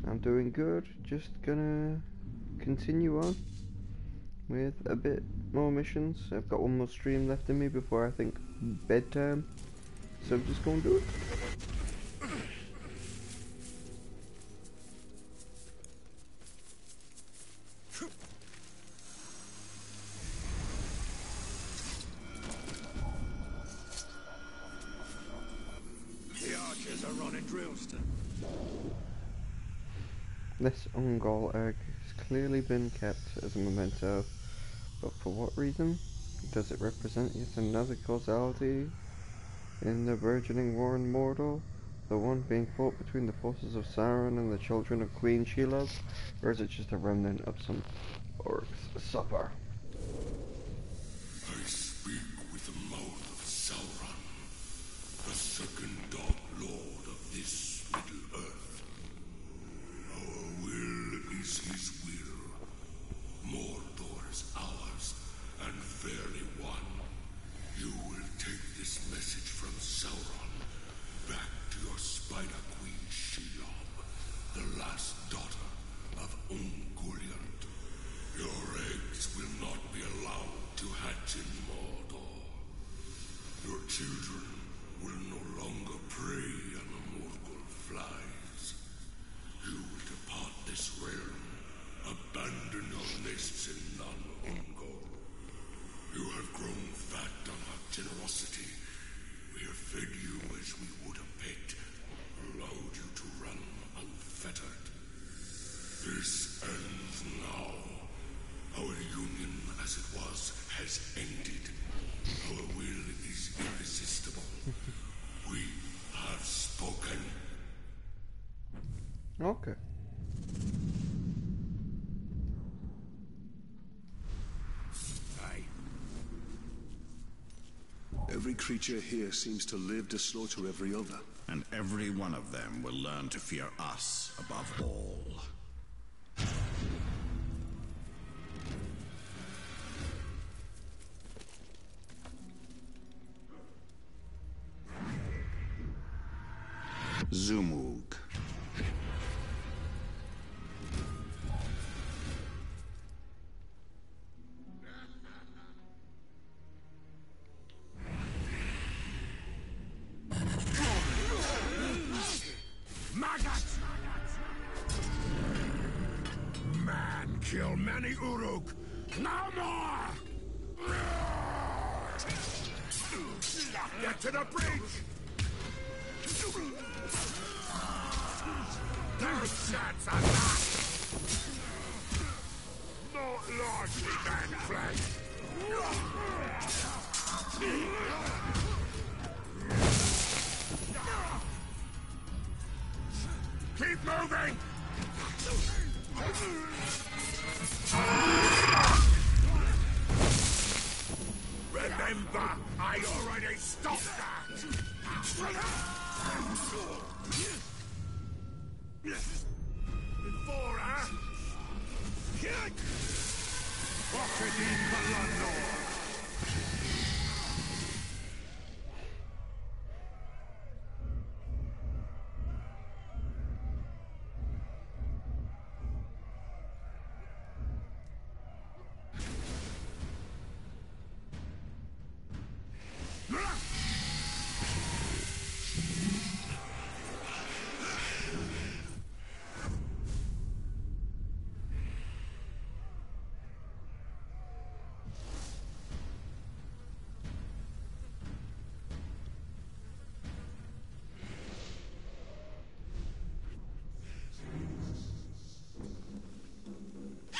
I'm doing good. Just gonna continue on with a bit more missions. I've got one more stream left in me before I think bedtime. So I'm just gonna do it. This Ungol egg has clearly been kept as a memento, but for what reason? Does it represent yet another causality in the burgeoning war in Mordor? The one being fought between the forces of Sauron and the children of Queen Shelob? Or is it just a remnant of some orc's supper? I speak with the mouth of Sauron, the second Dark Lord of this Middle Earth. Our will is his will. Mordor is ours, and fairly won. You will take this message from Sauron back to your Spider Queen Shelob, the last daughter of Ungoliant. Your eggs will not be allowed to hatch in Mordor. Your children will no longer prey on the Morgul flies. You will depart this realm, abandon your nests in non-Ungol. You have grown fat on our generosity. We have fed you as we would a pet, allowed you to run unfettered. This ends now. Our union, as it was, has ended. Our will is irresistible. We have spoken. Okay. Aye. Every creature here seems to live to slaughter every other. And every one of them will learn to fear us above all. Zumug. Maggots! Man kill many Uruk. No more! Get to the bridge! No chance of that! Not largely man flesh! Keep moving! Remember, I already stopped that! Before, huh? Rocket in Balandor!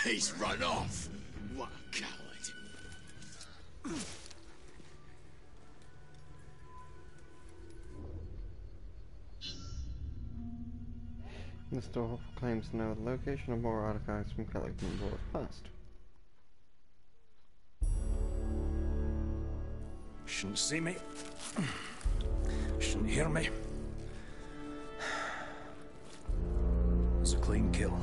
He's run off. What a coward. The store claims to know the location of more artifacts from collecting Mordor's past. Shouldn't see me. Shouldn't hear me. It's a clean kill.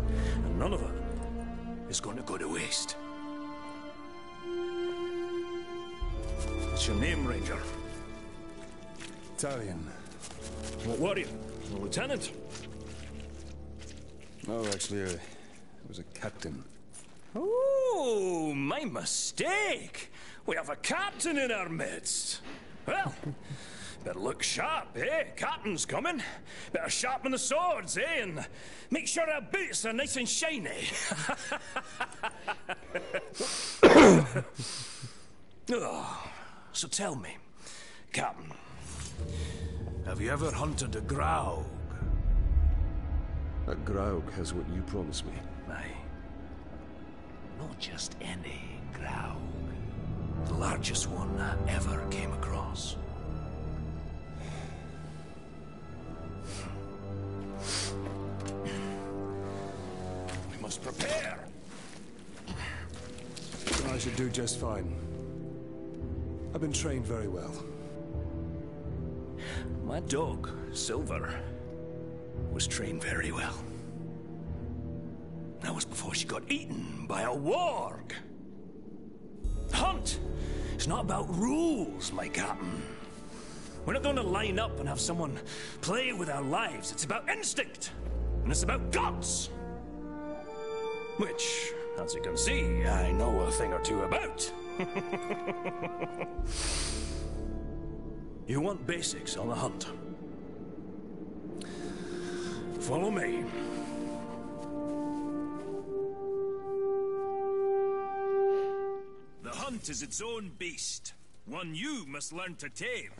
And none of it is going to go to waste. What's your name, Ranger? Talion. What warrior? a lieutenant. No, actually, it was a captain. Oh, my mistake. We have a captain in our midst. Well, better look sharp, eh? Captain's coming. Better sharpen the swords, eh? And make sure our boots are nice and shiny. Oh, so tell me, Captain, have you ever hunted a Graug? That Graug has what you promised me. Aye. Not just any Graug. The largest one I ever came across. We must prepare. I should do just fine. I've been trained very well. My dog, Silver, was trained very well. That was before she got eaten by a warg. Hunt! It's not about rules, my captain. We're not going to line up and have someone play with our lives. It's about instinct. And it's about guts. Which, as you can see, I know a thing or two about. You want basics on the hunt? Follow me. The hunt is its own beast, one you must learn to tame.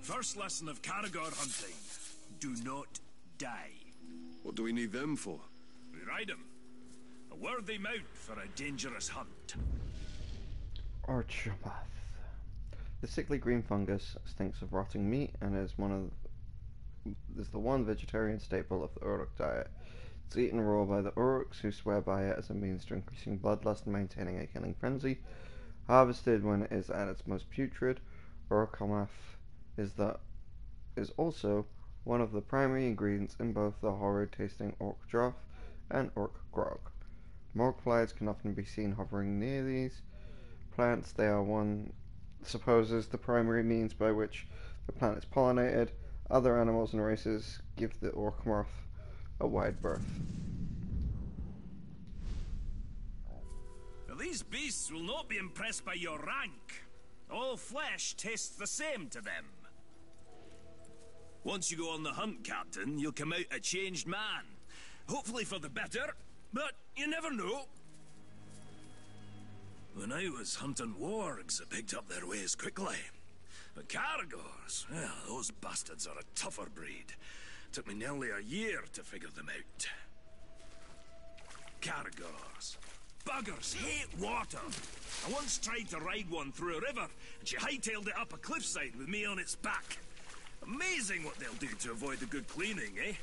First lesson of Caragor hunting, do not die. What do we need them for? We ride him. A worthy mount for a dangerous hunt. Orchomath. The sickly green fungus stinks of rotting meat and is the one vegetarian staple of the Uruk diet. It's eaten raw by the Uruks, who swear by it as a means to increasing bloodlust and maintaining a killing frenzy. Harvested when it is at its most putrid, Orchomath is also one of the primary ingredients in both the horrid-tasting Orc Droff and Orc Grog. Morgflies can often be seen hovering near these plants. They are one supposes the primary means by which the plant is pollinated. Other animals and races give the Orchomath a wide berth. Now, these beasts will not be impressed by your rank. All flesh tastes the same to them. Once you go on the hunt, Captain, you'll come out a changed man. Hopefully for the better, but you never know. When I was hunting wargs, I picked up their ways quickly. But Caragors, well, those bastards are a tougher breed. Took me nearly a year to figure them out. Caragors. Buggers hate water. I once tried to ride one through a river, and she hightailed it up a cliffside with me on its back. Amazing what they'll do to avoid a good cleaning, eh?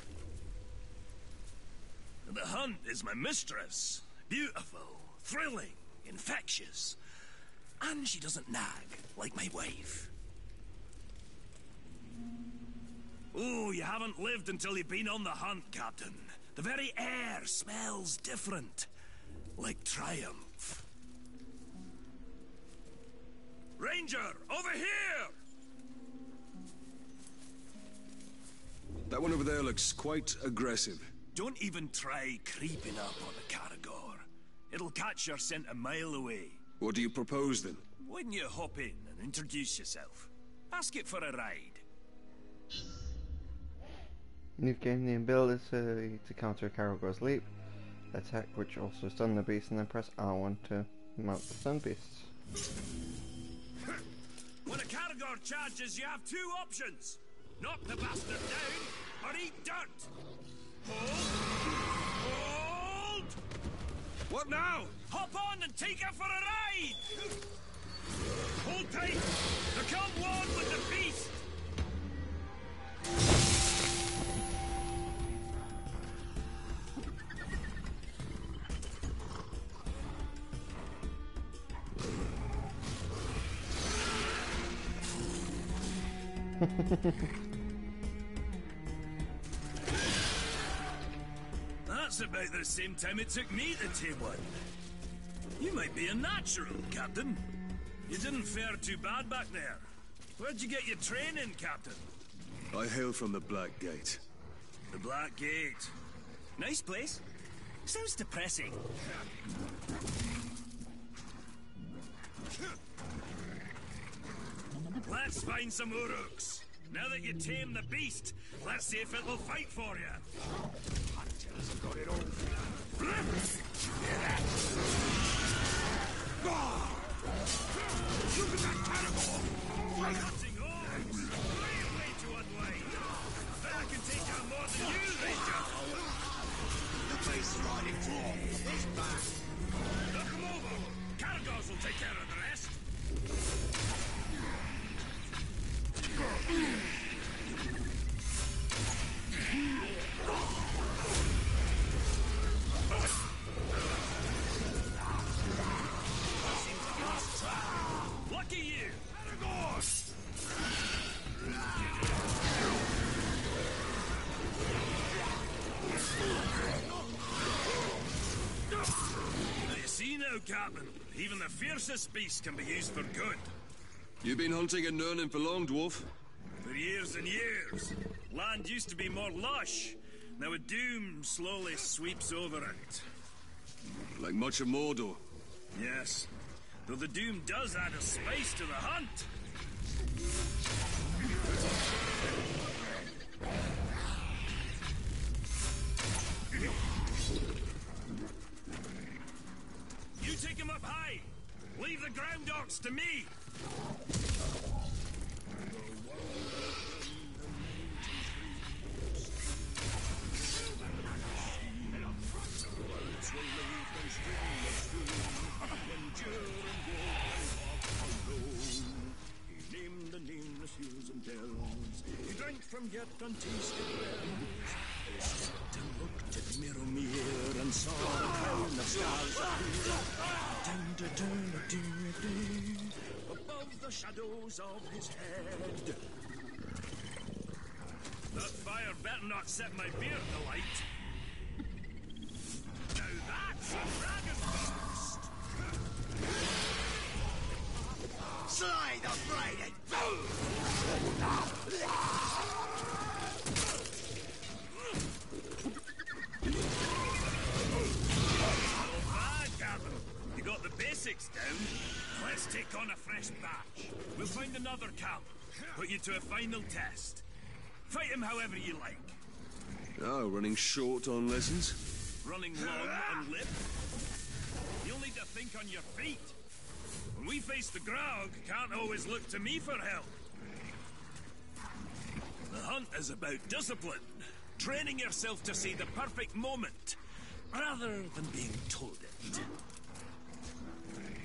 And the hunt is my mistress. Beautiful, thrilling, infectious. And she doesn't nag like my wife. Oh, you haven't lived until you've been on the hunt, Captain. The very air smells different. Like triumph. Ranger, over here! That one over there looks quite aggressive. Don't even try creeping up on the Caragor. It'll catch your scent a mile away. What do you propose, then? Why don't you hop in and introduce yourself? Ask it for a ride. You've gained the ability to counter Caragor's leap attack, which also stun the beast, and then press R1 to mount the stun beasts. When a Caragor charges, you have two options. Knock the bastard down, or eat dirt. Hold! What now? Hop on and take her for a ride! Hold tight! Become one with the beast! That's about the same time it took me to tame one. You might be a natural, Captain. You didn't fare too bad back there. Where'd you get your training, Captain? I hail from the Black Gate. The Black Gate. Nice place. Sounds depressing. Let's find some Uruks. Now that you tame the beast, let's see if it'll fight for you. Hunters got it all. Look at that cannibal! Cutting horns! Way to unwind! Bet I can take out more than you, Ranger! The beast's riding floor. He's back. Knock him over! Caragors will take care of the rest! Lucky you! You see now, Captain, even the fiercest beast can be used for good. You been hunting and learning for long, dwarf? For years and years. Land used to be more lush. Now a doom slowly sweeps over it. Like much of Mordor. Yes. Though the doom does add a spice to the hunt. You take him up high. Leave the ground dogs to me. He named the nameless hills and dells. He drank from yet untasted wells. He sat and looked at Mirror and saw the crown of stars appear. Above the shadows of his head. That fire better not set my beard alight. Now that's a dragon burst! Slay the braided Bad, Captain. You got the basics down. Let's take on a fresh batch. We'll find another camp. Put you to a final test. Fight him however you like. Oh, running short on lessons? Running long on lip. You'll need to think on your feet. When we face the Graug, can't always look to me for help. The hunt is about discipline. Training yourself to see the perfect moment, rather than being told it.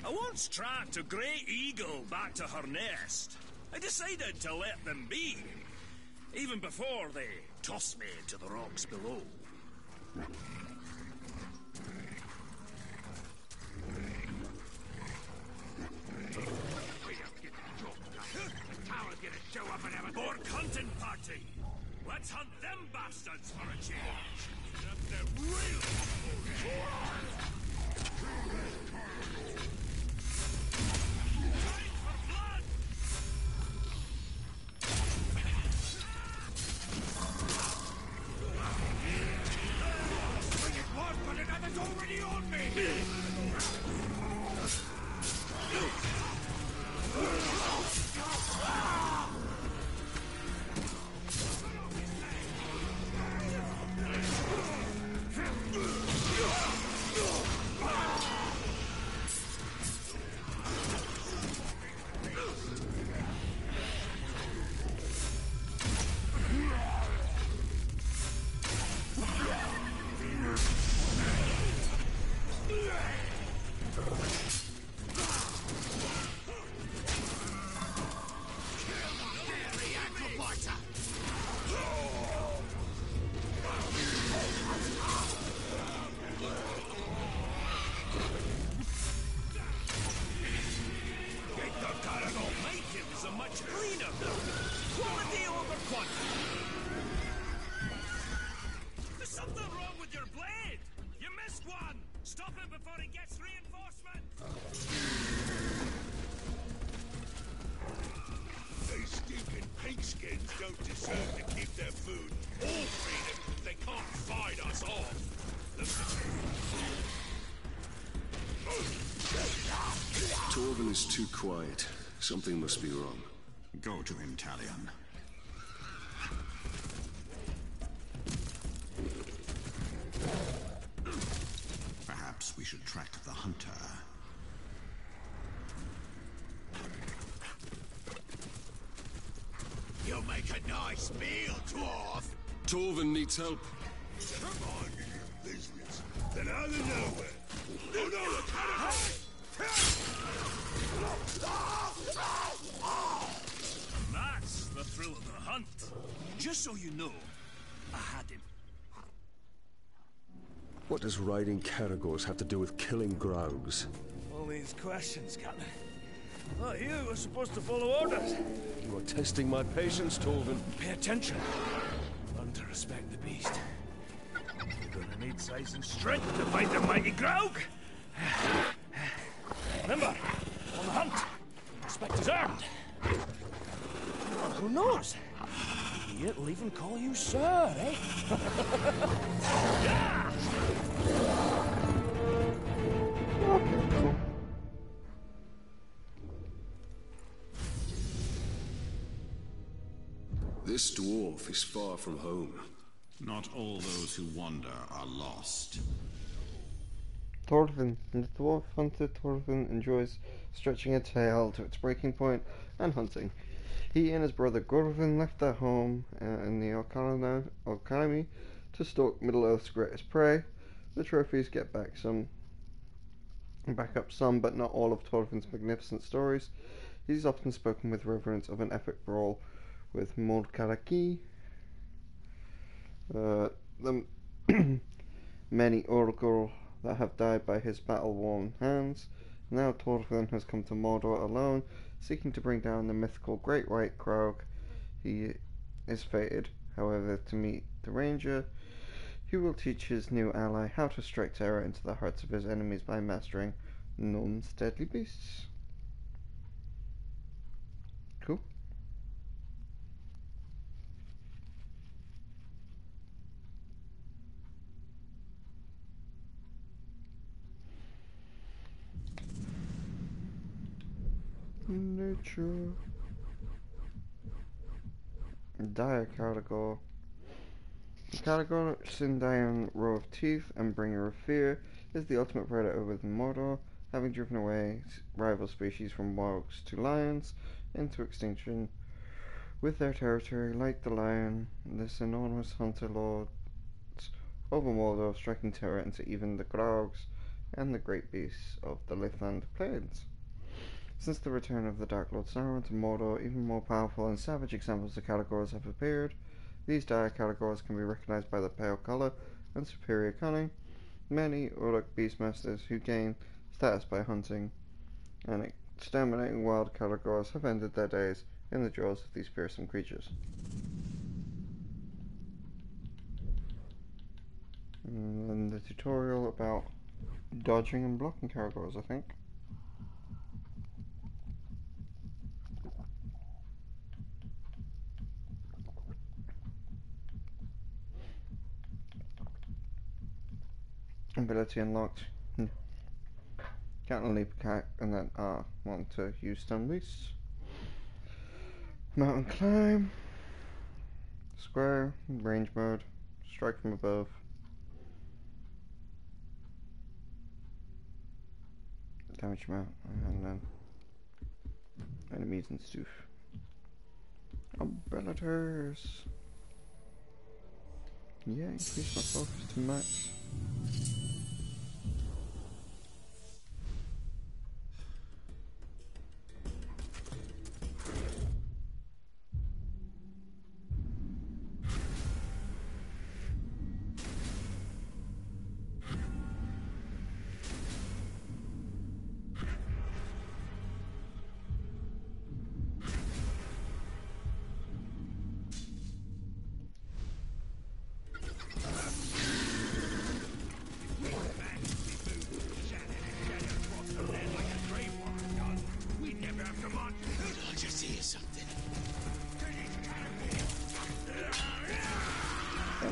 I once tracked a grey eagle back to her nest. I decided to let them be, even before they tossed me to the rocks below. Bork hunting party! Let's hunt them bastards for a change! That's the real time for blood! Bring it one, but another's already on me! There's something wrong with your blade! You missed one! Stop him before he gets reinforcement! They stinking pig skins don't deserve to keep their food or freedom if they can't fight us off. Torvin is too quiet. Something must be wrong. Go to him, Talion. Perhaps we should track the hunter. You'll make a nice meal, dwarf. Torvin needs help. Come on, you business. Then out of nowhere. Oh no, the cannibal! That's the thrill of the hunt. Just so you know, I had him. What does riding Caragors have to do with killing Graugs? All these questions, Captain. Well, you were supposed to follow orders. You are testing my patience, Torvin. Pay attention. Learn to respect the beast. You're gonna need size and strength to fight the mighty Graug. Remember, on the hunt, respect is earned. Well, who knows? He'll even call you sir, eh? Yeah! Okay, cool. This dwarf is far from home. Not all those who wander are lost. Thorfinn. The dwarf hunter Thorfinn enjoys stretching a tail to its breaking point and hunting. He and his brother Gorvin left their home in the Orkami to stalk Middle-earth's greatest prey. The trophies get back up some, but not all of Thorfinn's magnificent stories. He's often spoken with reverence of an epic brawl with Mordkaraki, the many Urgur that have died by his battle-worn hands. Now Thorfinn has come to Mordor alone, seeking to bring down the mythical Great White Graug. He is fated, however, to meet the Ranger. He will teach his new ally how to strike terror into the hearts of his enemies by mastering Nuln's deadly beasts. Cool. Nature. Dire Caragor. Caragor, Sindaean row of teeth and bringer of fear, is the ultimate predator within Mordor, having driven away rival species from wargs to lions into extinction. With their territory, like the lion, this enormous hunter lords over Mordor, striking terror into even the Graugs and the great beasts of the Lithland Plains. Since the return of the Dark Lord Sauron to Mordor, even more powerful and savage examples of Caragors have appeared. These dire Caragors can be recognized by their pale color and superior cunning. Many Uruk beastmasters who gain status by hunting and exterminating wild Caragors have ended their days in the jaws of these fearsome creatures. And then the tutorial about dodging and blocking Caragors, I think. Ability unlocked. Can't leap attack and then want to use stun beasts. Mountain climb. Square. Range mode. Strike from above. Damage mount. And then enemies and stuff. Abilities. Yeah, increase my focus to max.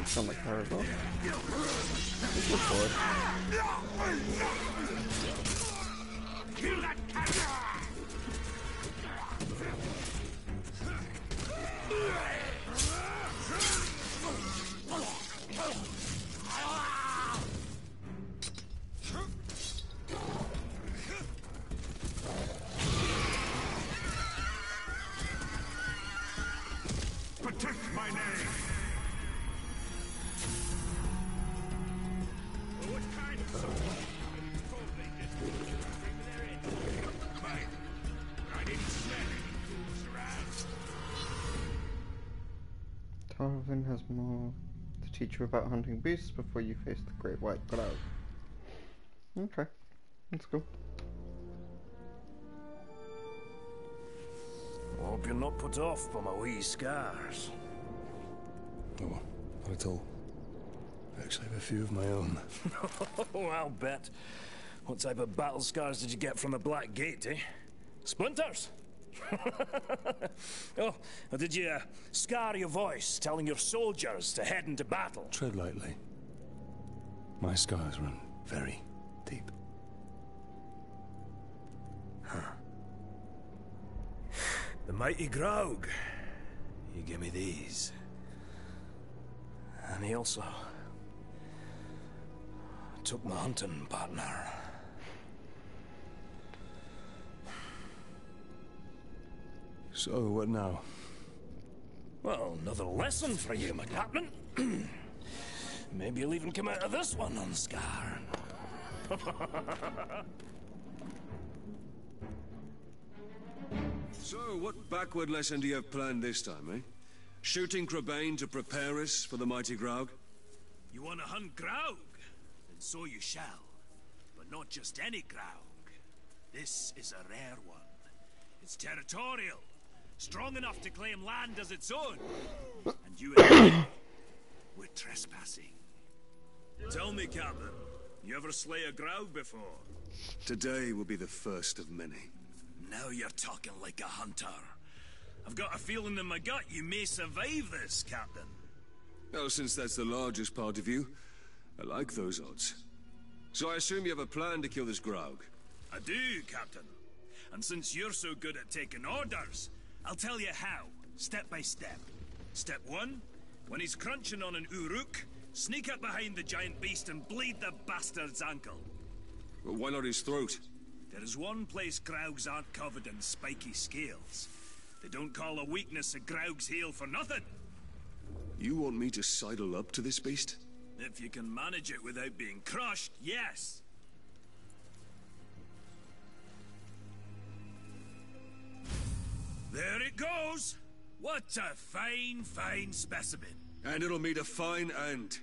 Sound like Paragon. Let's look for it. Protect my name. What kind of I didn't smell any fools around. Tarvin has more to teach you about hunting beasts before you face the Great White Cloud. Okay, let's go. Hope you're not put off by my wee scars. Oh, not at all. I actually have a few of my own. Oh, I'll bet. What type of battle scars did you get from the Black Gate, eh? Splinters? Oh, or did you scar your voice telling your soldiers to head into battle? Tread lightly. My scars run very deep. The mighty Graug. He gave me these. And he also took my hunting partner. So, what now? Well, another lesson for you, my captain. Maybe you'll even come out of this one unscarred. So, what backward lesson do you have planned this time, eh? Shooting Crabane to prepare us for the mighty Graug? You want to hunt Graug? Then so you shall. But not just any Graug. This is a rare one. It's territorial. Strong enough to claim land as its own. And you and me, we're trespassing. Tell me, Captain, you ever slay a Graug before? Today will be the first of many. Now you're talking like a hunter. I've got a feeling in my gut you may survive this, Captain. Well, since that's the largest part of you, I like those odds. So I assume you have a plan to kill this Graug? I do, Captain. And since you're so good at taking orders, I'll tell you how, step by step. Step 1, when he's crunching on an Uruk, sneak up behind the giant beast and bleed the bastard's ankle. Well, why not his throat? There is one place Graugs aren't covered in spiky scales. They don't call a weakness a Graug's heel for nothing. You want me to sidle up to this beast? If you can manage it without being crushed, yes. There it goes! What a fine, fine specimen. And it'll meet a fine end.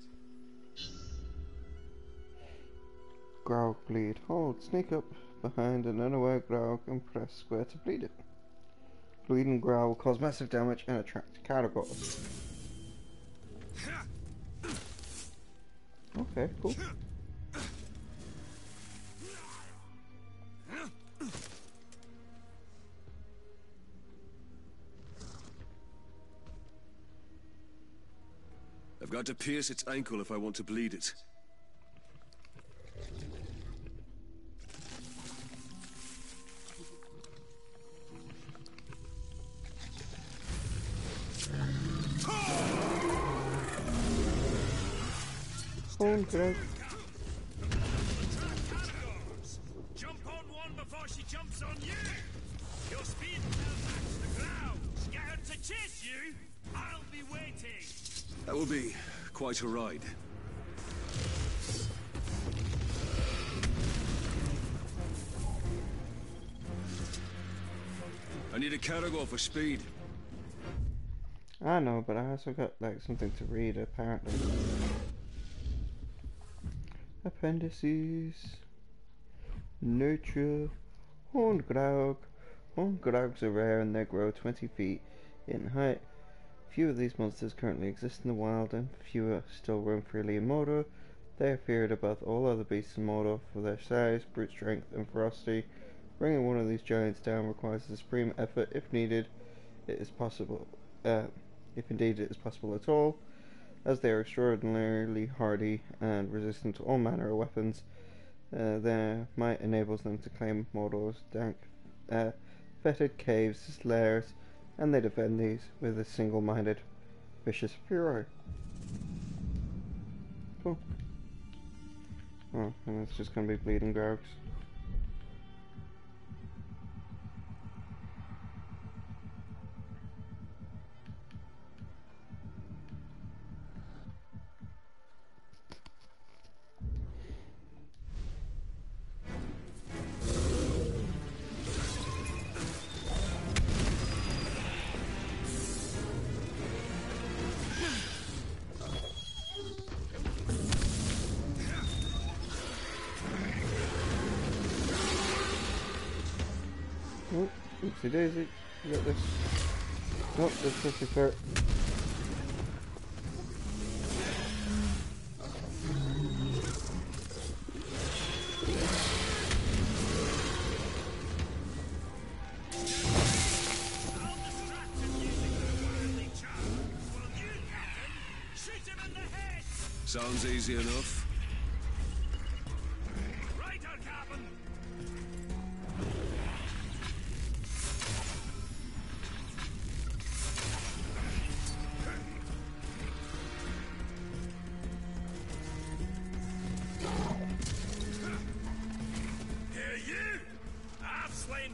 Graug bleed. Hold, sneak up behind an unaware Graug and press square to bleed it. Bleeding Graug will cause massive damage and attract categories. Okay, cool. I've got to pierce its ankle if I want to bleed it. Hold, Graug. Jump on one before she jumps on you! Your speed will match the ground! Get her to chase you! I'll be waiting! That will be quite a ride. I need a category for speed. I know, but I also got like something to read apparently. Appendices. Nurture. Horned Graug. Horned Graugs are rare and they grow 20 feet in height. Few of these monsters currently exist in the wild and fewer still roam freely in Mordor. They are feared above all other beasts in Mordor for their size, brute strength and ferocity. Bringing one of these giants down requires a supreme effort if needed. It is possible, if indeed it is possible at all. as they are extraordinarily hardy and resistant to all manner of weapons. Their might enables them to claim Mordor's dank, fetid caves as lairs, and they defend these with a single-minded, vicious fury. Cool. Oh, and it's just gonna be bleeding Graugs. Oh, oopsie daisy. You got this. Nope, that's supposed to be fair. Sounds easy enough.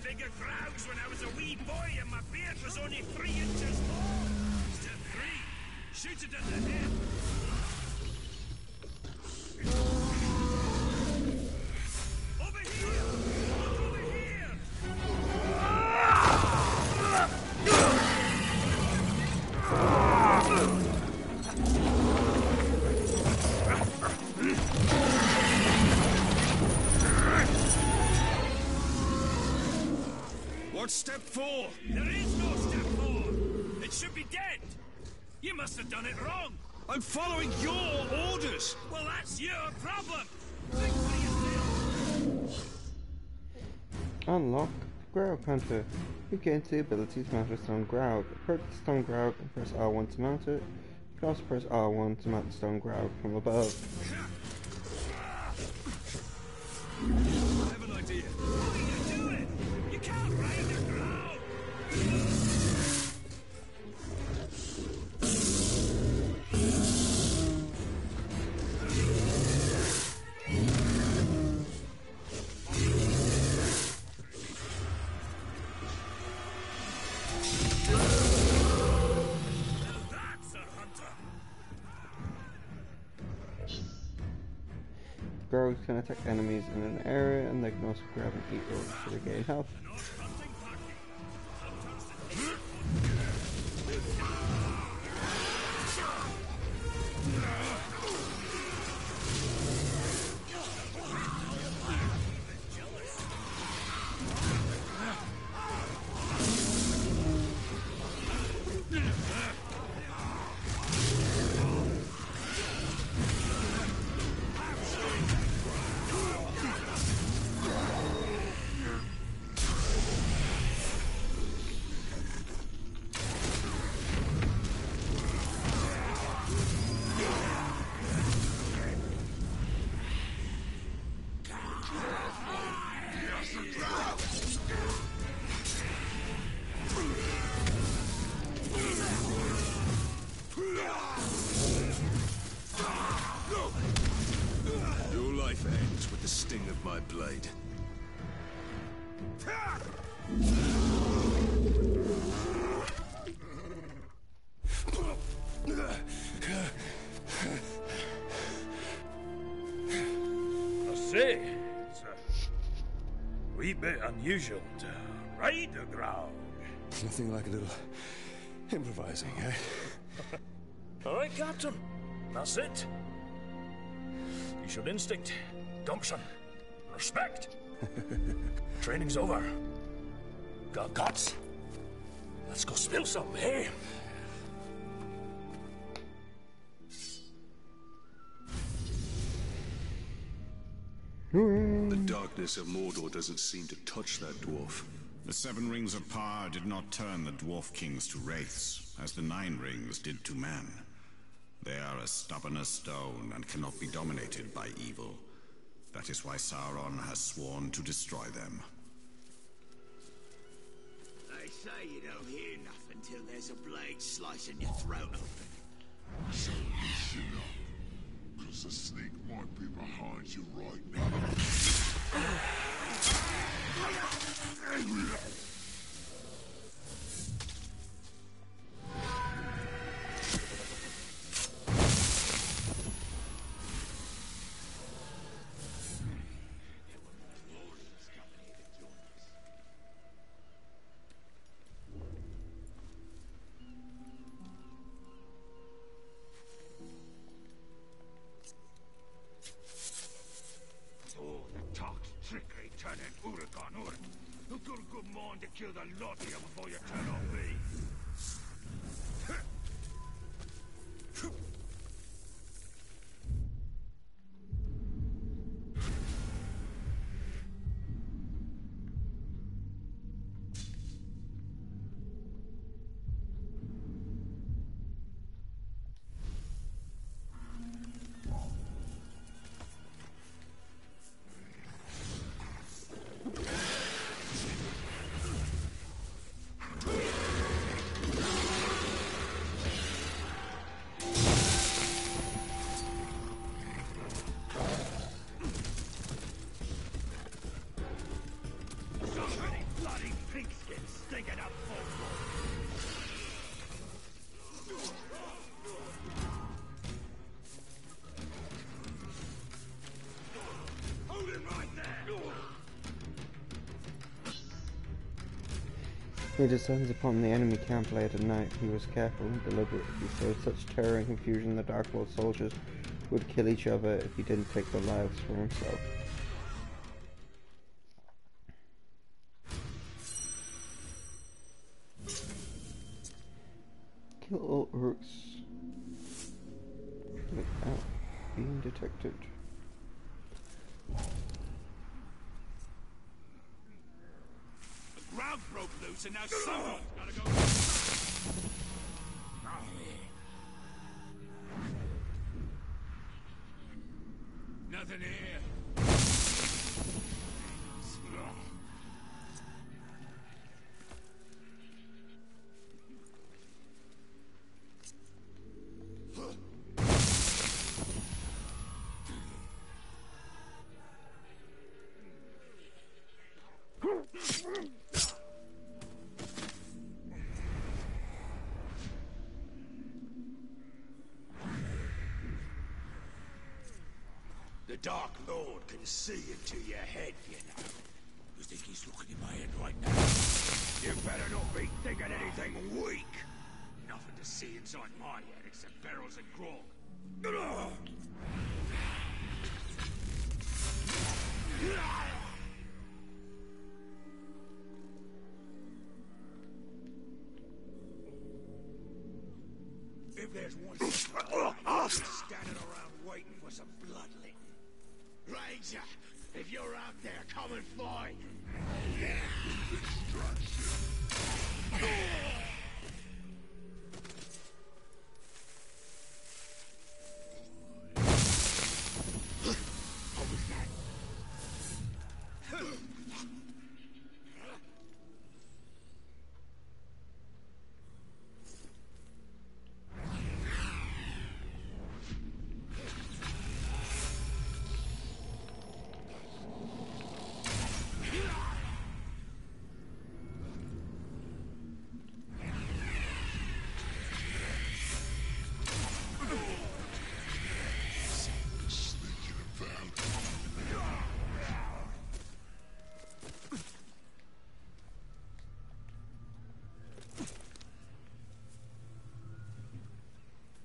Bigger Graugs when I was a wee boy and my beard was only 3 inches long. Step 3. Shoot it in the head. Over here! Look over here! What's step 4? There is no step 4. It should be dead. You must have done it wrong. I'm following your orders. Well, that's your problem. Think for yourself. Unlock Graug Hunter. You gain the ability to mount a stone Graug. Approach the stone Graug and press R1 to mount it. You can also press R1 to mount the stone Graug from above. I have an idea. What are you doing? You can't ride a Graug. Graugs can attack enemies in an area, and they can also grab and eat orcs to regain health. Your life ends with the sting of my blade. I say, it's a wee bit unusual to ride a Graug. Nothing like a little improvising, eh? All right, Captain. That's it. You showed instinct, gumption, respect. Training's over. Got guts. Let's go spill some, eh? The darkness of Mordor doesn't seem to touch that dwarf. The 7 rings of power did not turn the dwarf kings to wraiths, as the 9 rings did to man. They are as stubborn as stone and cannot be dominated by evil. That is why Sauron has sworn to destroy them. They say you don't hear nothing till there's a blade slicing your throat open. So listen up, because the snake might be behind you right now. Trickery turning Uragan Ur. Who got a good mind to kill the lot of you before you turn on me? He descends upon the enemy camp late at night. He was careful and deliberate. He sowed such terror and confusion the Dark Lord soldiers would kill each other if he didn't take their lives for himself. Kill all orcs without being detected. Ground broke loose and now someone's gotta go. Nothing here. The Dark Lord can see into your head, you know. You think he's looking in my head right now? You better not be thinking anything weak. Nothing to see inside my head except barrels and grog. If there's one standing around waiting for some bloodletting. Ranger, if you're out there, come and fight. What was that?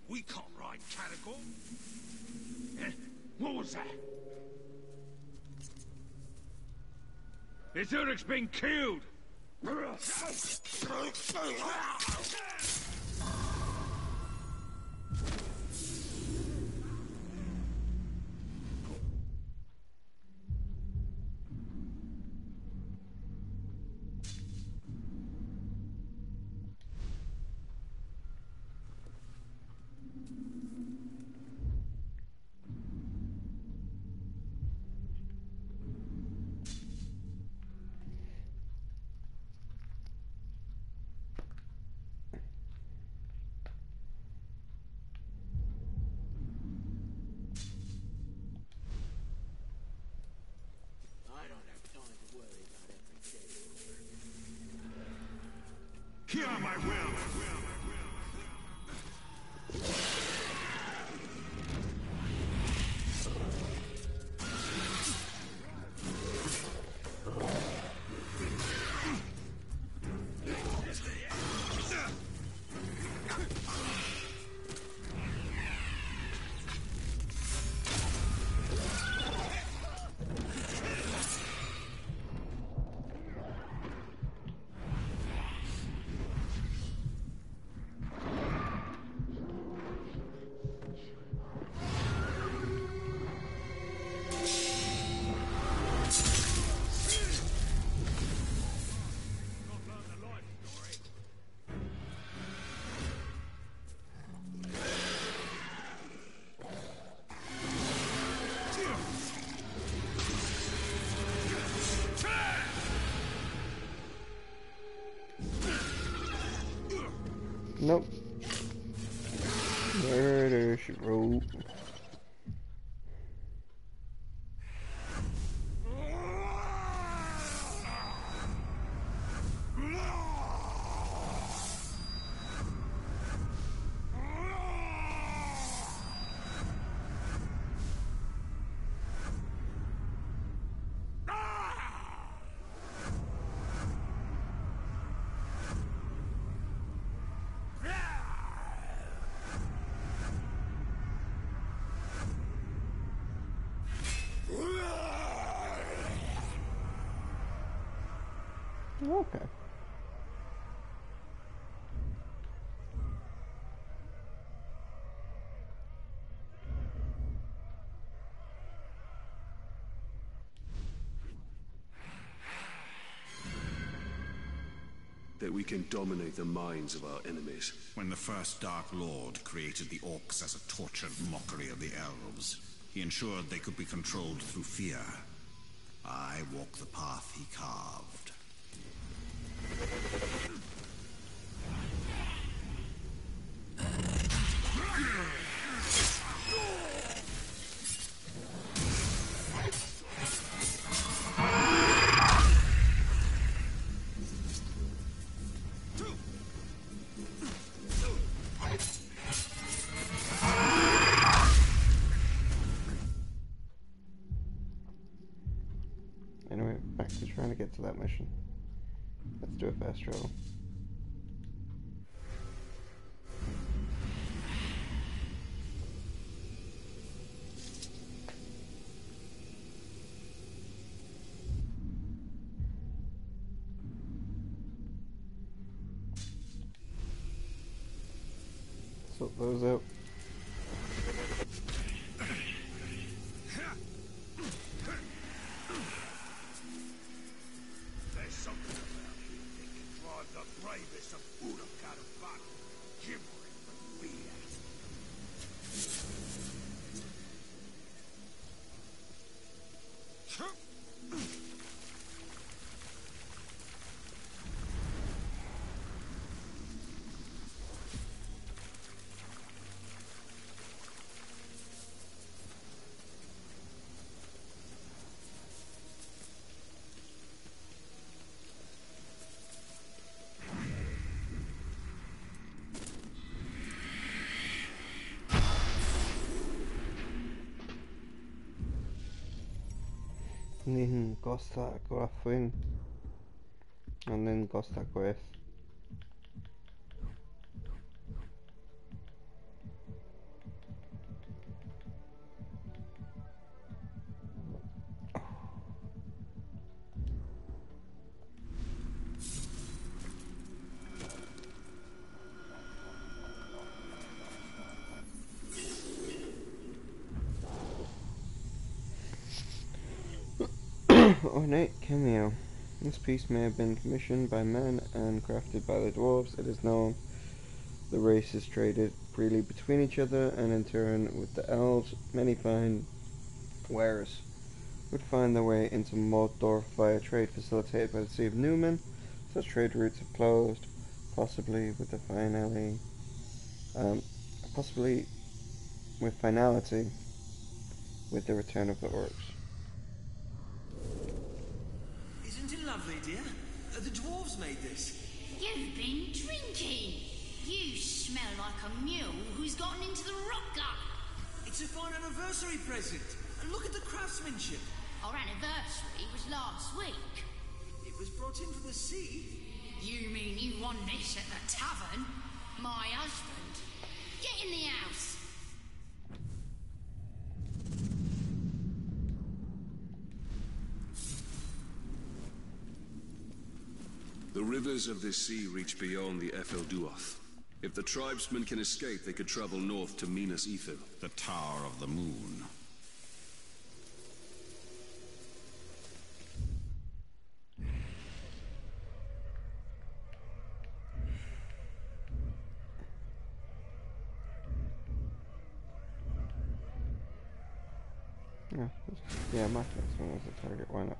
We can't ride Caragor. What was that? His Uruk's been killed! Hear my will! Nope. Murder, she wrote. Okay. That we can dominate the minds of our enemies. When the first Dark Lord created the orcs as a tortured mockery of the elves, he ensured they could be controlled through fear. I walk the path he carved. Anyway, back to trying to get to that mission. Let's do a fast travel. Sort those out. There's something about you that can drive the bravest of Uruk out of battle, gibbering from fear. Nihin Costa Corafuin. And then Costa Quest. Ornate cameo. This piece may have been commissioned by men and crafted by the dwarves. It is known the races traded freely between each other, and in turn with the elves. Many fine wares would find their way into Mordor via trade facilitated by the Sea of Newman. Such trade routes have closed, possibly with the possibly with finality with the return of the orcs. Isn't it lovely, dear? The dwarves made this. You've been drinking. You smell like a mule who's gotten into the rock garden. It's a fine anniversary present. And look at the craftsmanship. Our anniversary was last week. It was brought in from the sea. You mean you won this at the tavern? My husband. Get in the house. The rivers of this sea reach beyond the Efelduoth. If the tribesmen can escape, they could travel north to Minas Ithil. The Tower of the Moon. Yeah, my first one was the target, why not?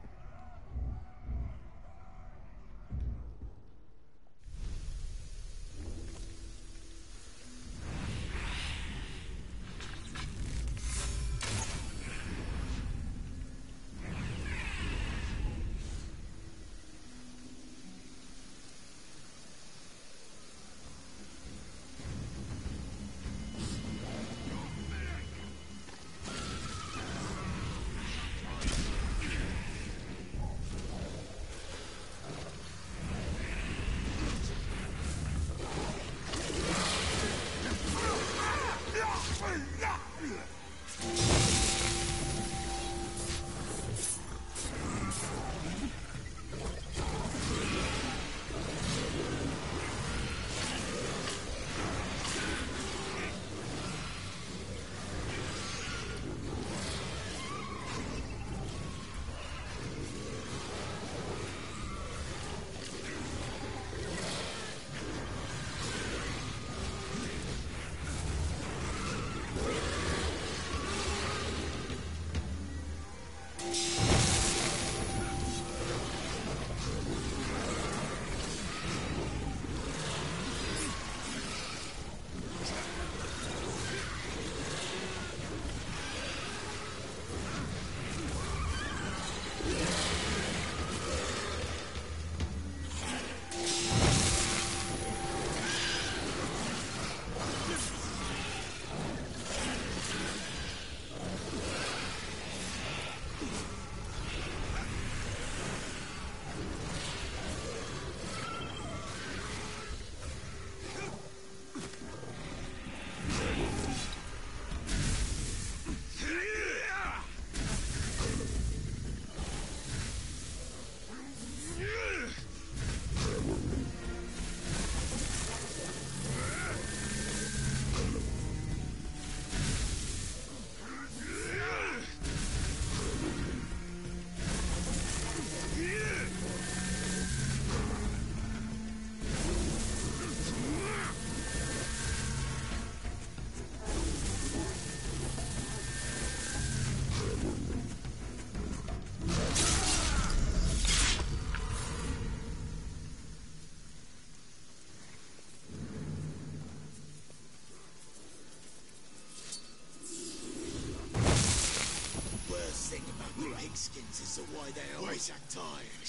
Skins is the way they always are tired.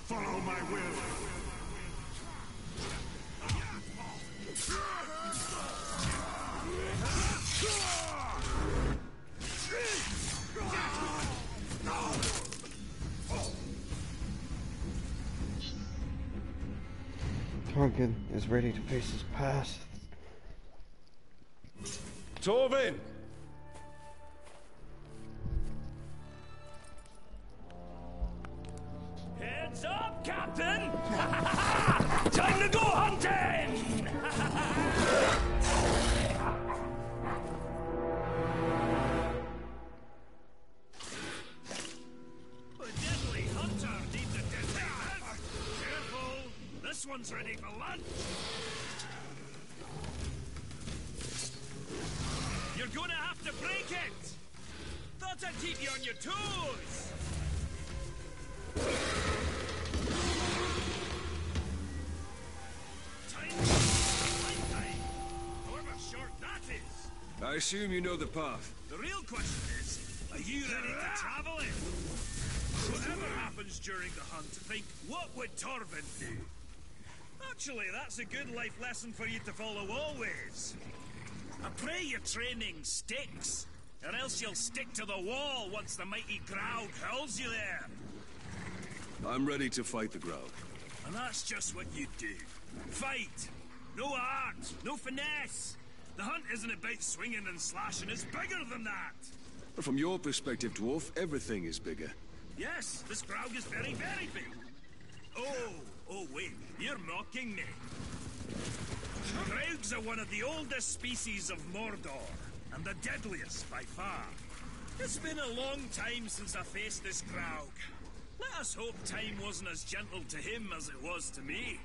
Follow my will. Tonkin is ready to face his past. Torvin! Heads up, Captain! Time to go hunting! A deadly hunter needs a deadly man. Careful! This one's ready for lunch! You're gonna have to break it! Thought I'd keep you on your toes! However short that is. I assume you know the path. The real question is, are you ready to travel it? Whatever happens during the hunt, think, what would Torvin do? Actually, that's a good life lesson for you to follow always. I pray your training sticks, or else you'll stick to the wall once the mighty Graug hurls you there. I'm ready to fight the Graug. And that's just what you do. Fight! No art, no finesse. The hunt isn't about swinging and slashing, it's bigger than that. From your perspective, Dwarf, everything is bigger. Yes, this Graug is very, very big. Oh, wait, you're mocking me. Graugs are one of the oldest species of Mordor, and the deadliest by far. It's been a long time since I faced this Graug. Let us hope time wasn't as gentle to him as it was to me.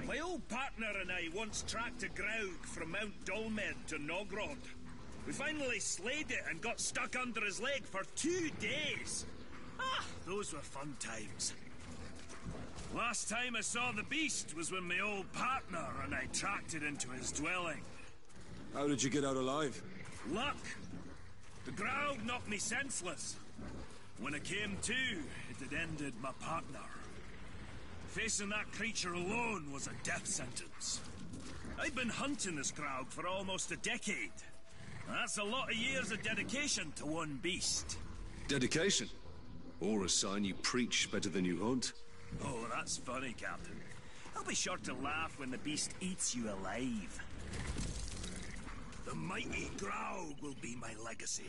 My old partner and I once tracked a Graug from Mount Dolmed to Nogrod. We finally slayed it and got stuck under his leg for 2 days. Ah, those were fun times. Last time I saw the beast was when my old partner and I tracked it into his dwelling. How did you get out alive? Luck. The Graug knocked me senseless. When I came to, it had ended my partner. Facing that creature alone was a death sentence. I've been hunting this Graug for almost a decade. That's a lot of years of dedication to one beast. Dedication? Or a sign you preach better than you hunt? Oh, that's funny, Captain. I'll be sure to laugh when the beast eats you alive. The mighty Graug will be my legacy.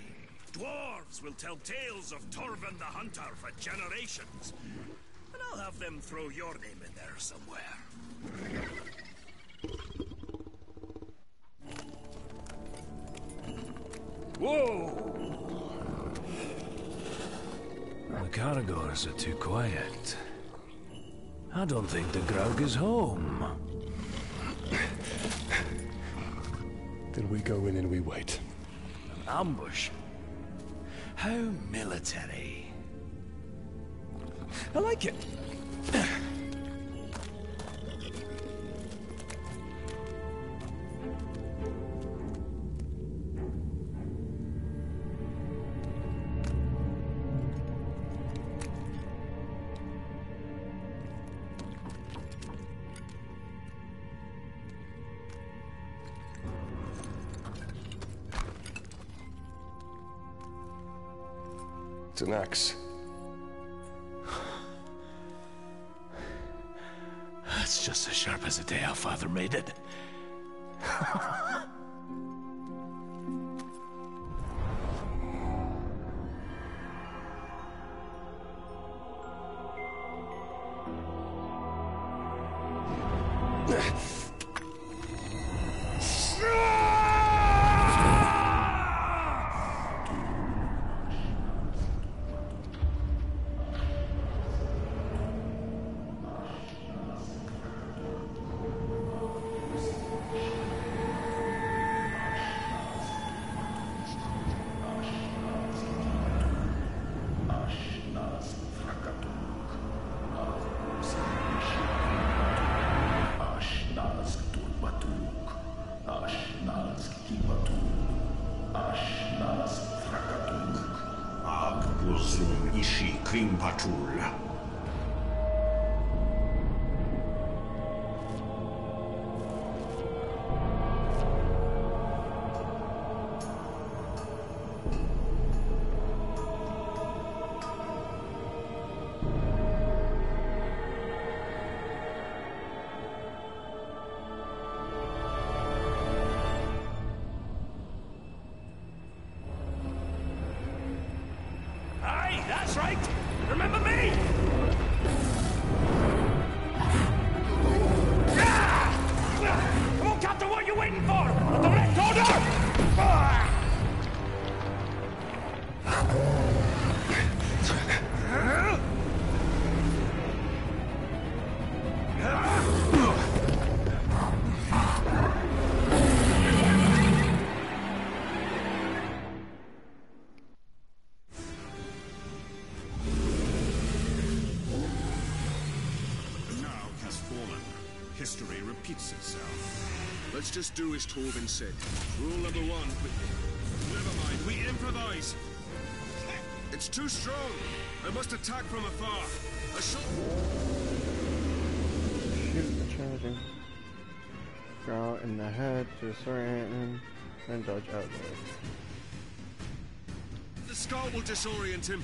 Dwarves will tell tales of Torvin the Hunter for generations. And I'll have them throw your name in there somewhere. Whoa! The Caragors are too quiet. I don't think the Graug is home. Then we go in and we wait. An ambush? How military. I like it. It's an axe. It's just as sharp as the day our father made it. That's right! Remember me! Come on, Captain, what are you waiting for? The left order! History repeats itself. Let's just do as Torvin said. Rule number 1, quickly. Never mind, we improvise. It's too strong. I must attack from afar. A shot. Shoot the charging. Growl in the head to disorient him, then dodge out of the way. The skull will disorient him.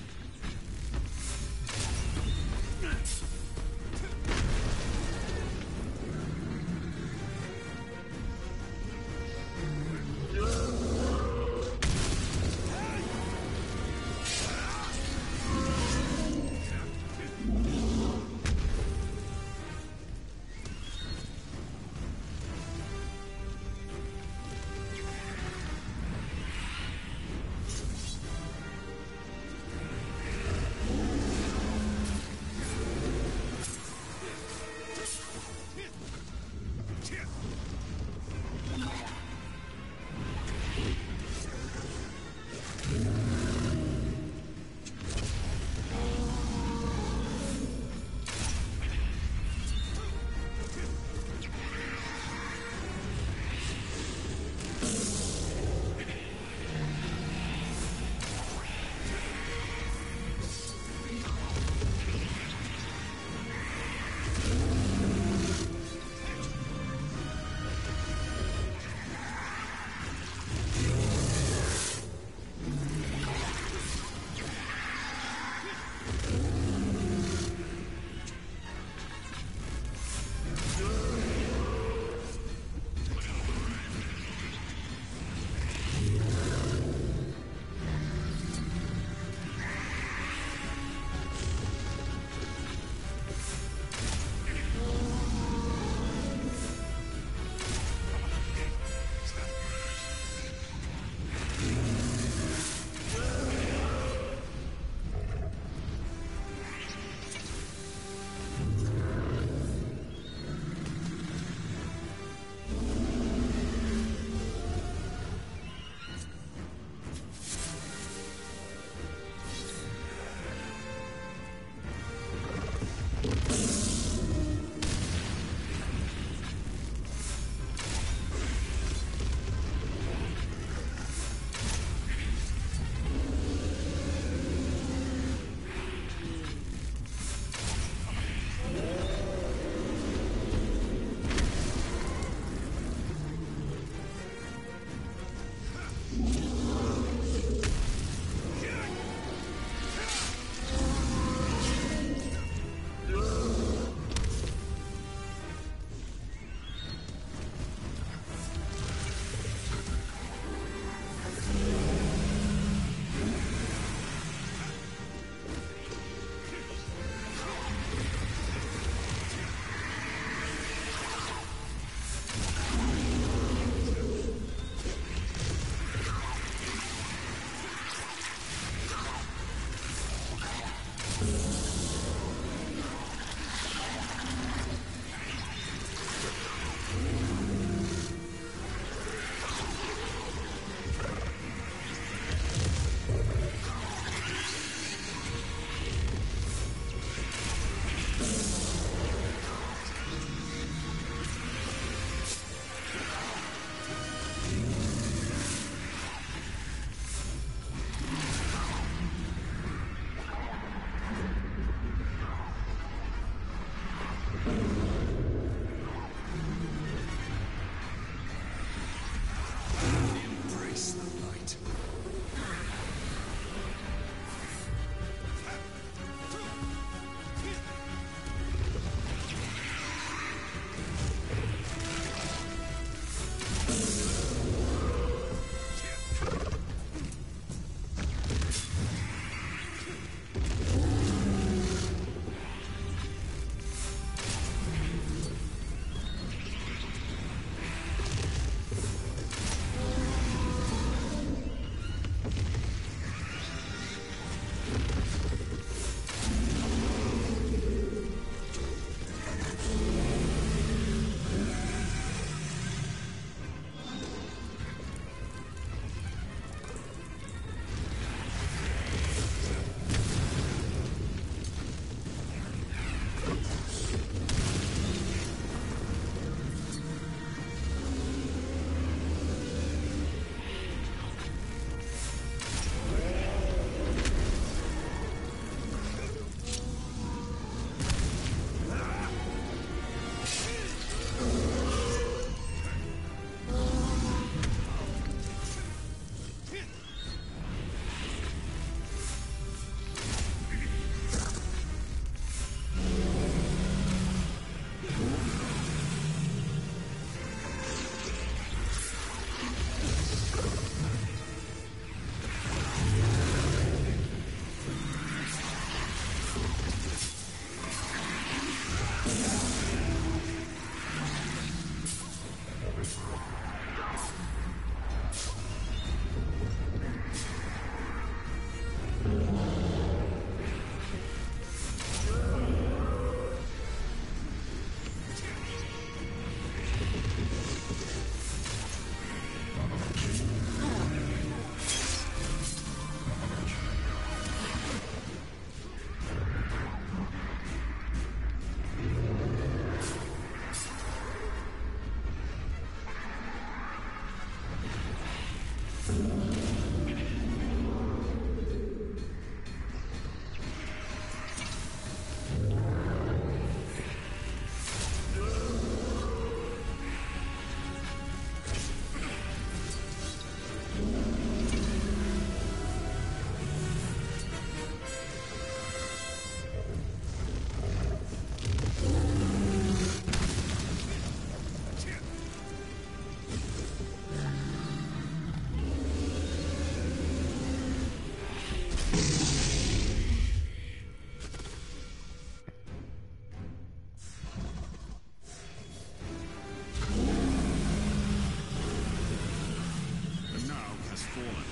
has fallen.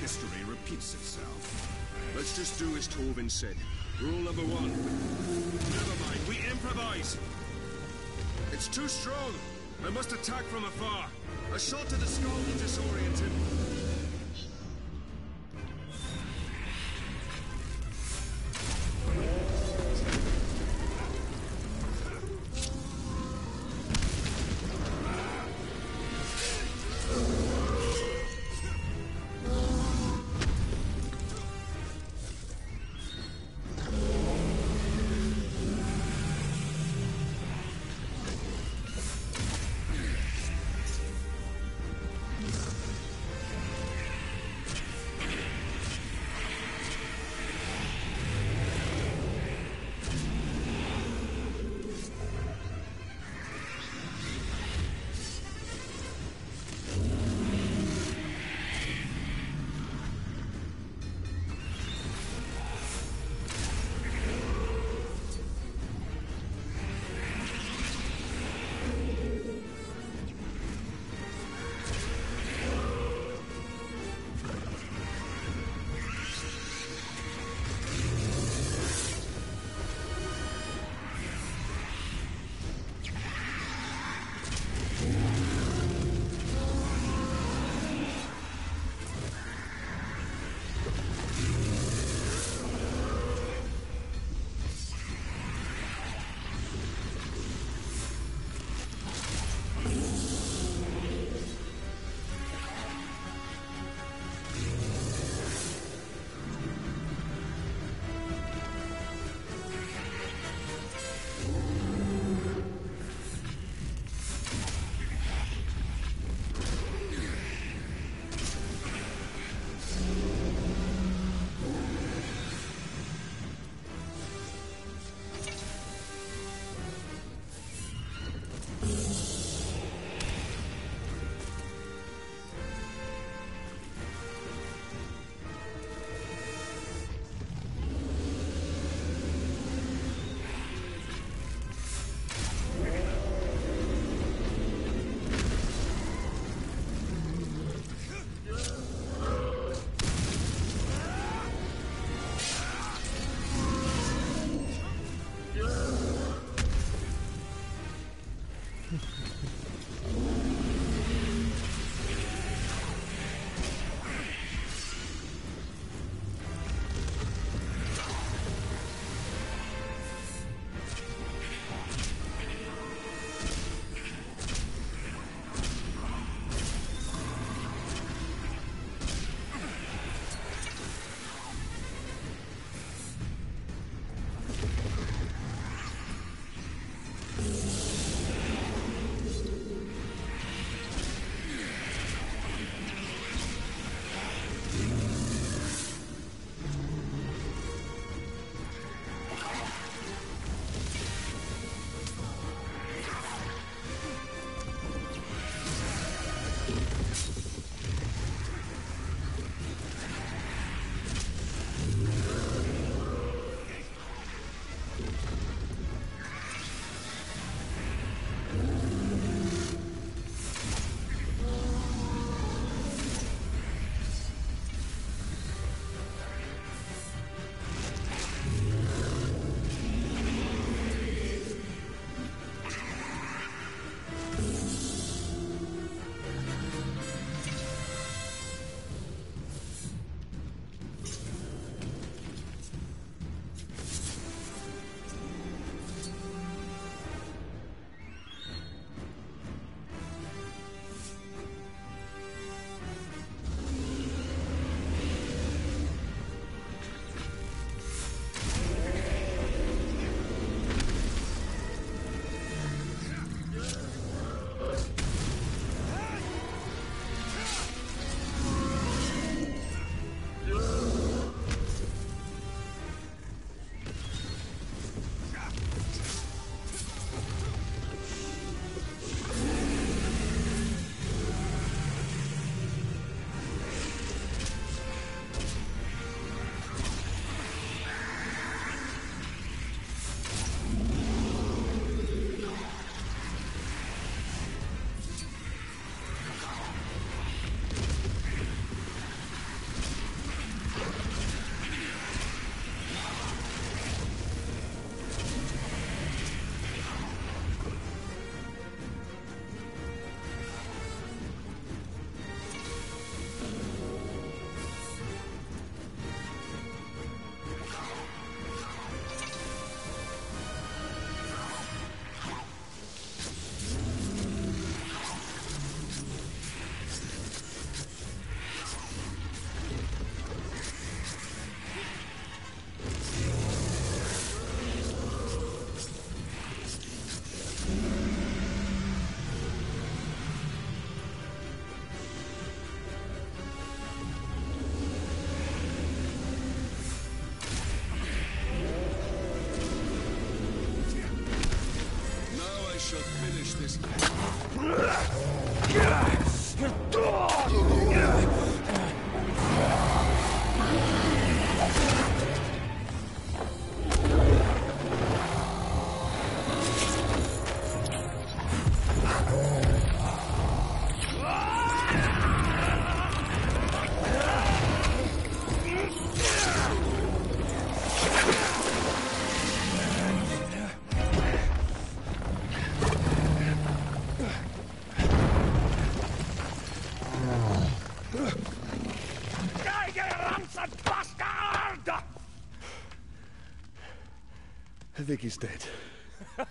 History repeats itself. Let's just do as Torvin said. Rule number 1. Never mind, we improvise! It's too strong! I must attack from afar. A shot to the skull will disorient him. this. I think he's dead. Well,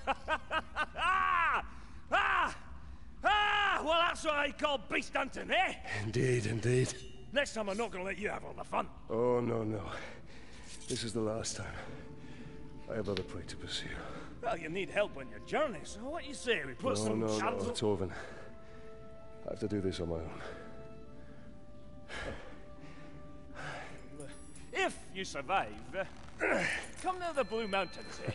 that's what I call beast hunting, eh? Indeed, indeed. Next time I'm not gonna let you have all the fun. Oh, no, no. This is the last time. I have other prey to pursue. Well, you need help on your journey, so what do you say? We put some No, shadows... Torvin. I have to do this on my own. If you survive, come to the Blue Mountains, eh?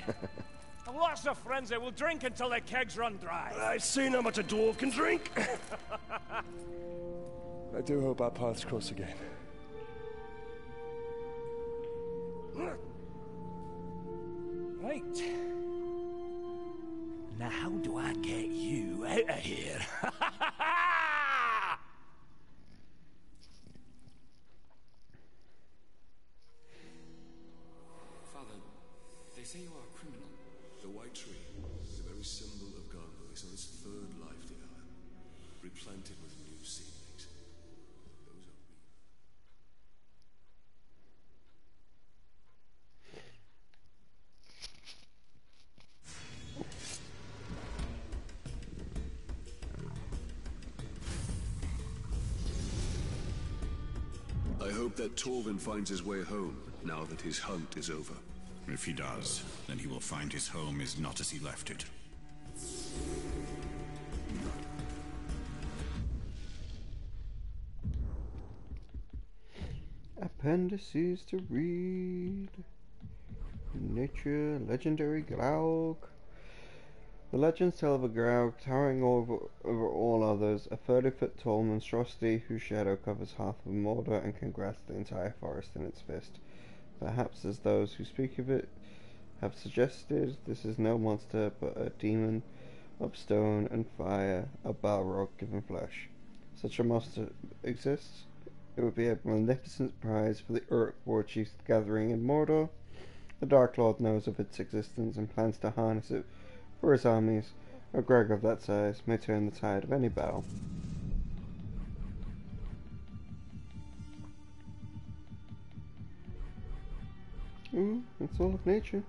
I've lots of friends that will drink until their kegs run dry. I've seen how much a dwarf can drink. I do hope our paths cross again. Right. Now how do I get you out of here? Father, they say you are a criminal. The White Tree, the very symbol of Gargo, is on its third life, dear Alan. Replanted with new seedlings. Those are real. I hope that Torvin finds his way home, now that his hunt is over. If he does, then he will find his home is not as he left it. Appendices to read. Nature, legendary Glaug. The legends tell of a Glaug towering over all others, a 30-foot tall monstrosity whose shadow covers half of Mordor and can grasp the entire forest in its fist. Perhaps, as those who speak of it have suggested, this is no monster but a demon of stone and fire, a Balrog given flesh. Such a monster exists. It would be a magnificent prize for the Uruk war chiefs gathering in Mordor. The Dark Lord knows of its existence and plans to harness it for his armies. A Greg of that size may turn the tide of any battle. Ooh, it's all of nature.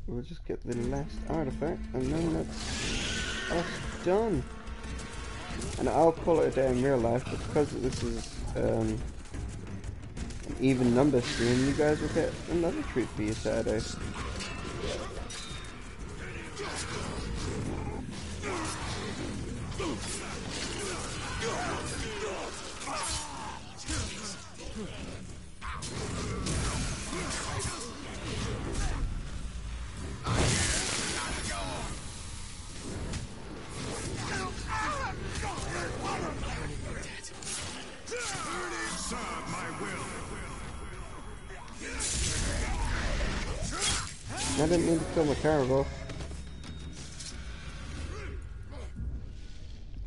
We'll just get the last artifact and then that's us done. And I'll call it a day in real life, but because this is an even number stream, you guys will get another treat for your Saturday. I didn't mean to kill my caribou.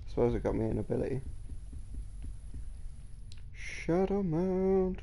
Suppose it got me an ability. Shadow Mount.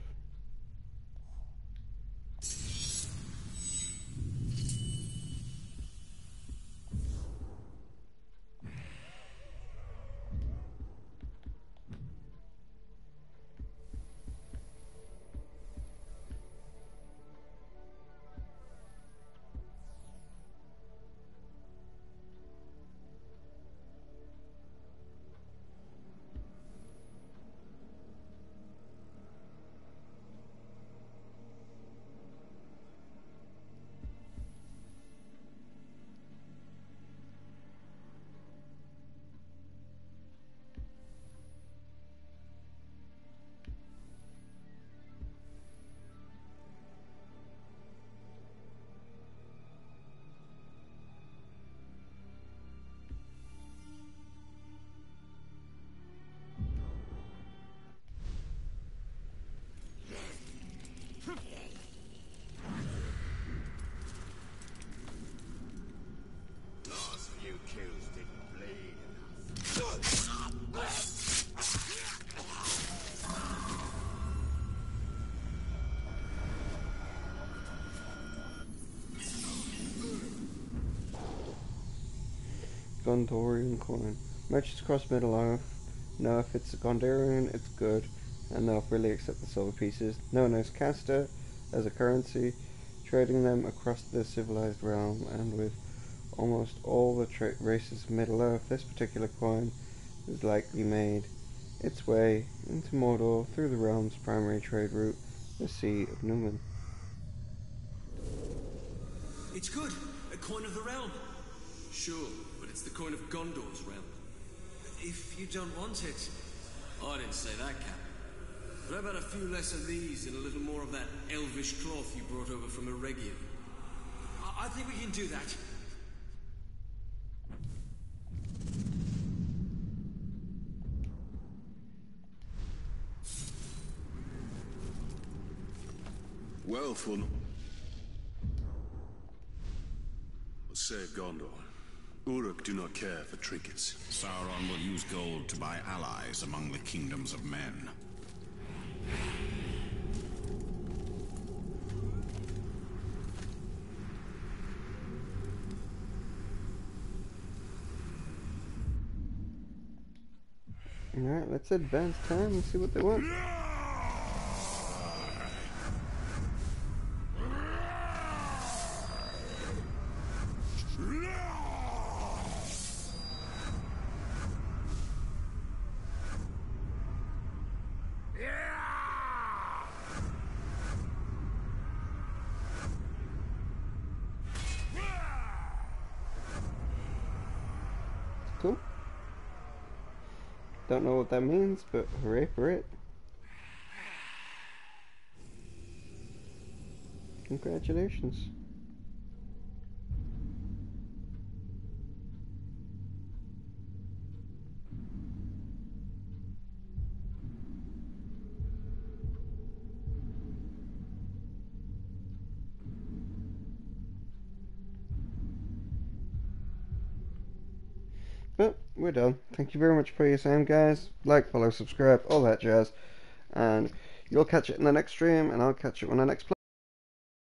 Gondorian coin. Merchants across Middle-earth know if it's a Gondorian, it's good, and they'll freely accept the silver pieces, known as Caster, as a currency, trading them across the civilized realm, and with almost all the races of Middle-earth, this particular coin is likely made its way into Mordor through the realm's primary trade route, the Sea of Numen. It's good. A coin of the realm. Sure, but it's the coin of Gondor's realm. If you don't want it. I didn't say that, Cap. But how about a few less of these and a little more of that elvish cloth you brought over from Eregia? I think we can do that. Well, Fun. Save Gondor. Uruk do not care for trinkets. Sauron will use gold to buy allies among the kingdoms of men. Alright, let's advance time and see what they want. Cool. Don't know what that means, but hooray for it. Congratulations. But we're done. Thank you very much for your time, guys. Like, follow, subscribe, all that jazz. And you'll catch it in the next stream, and I'll catch it when I next play.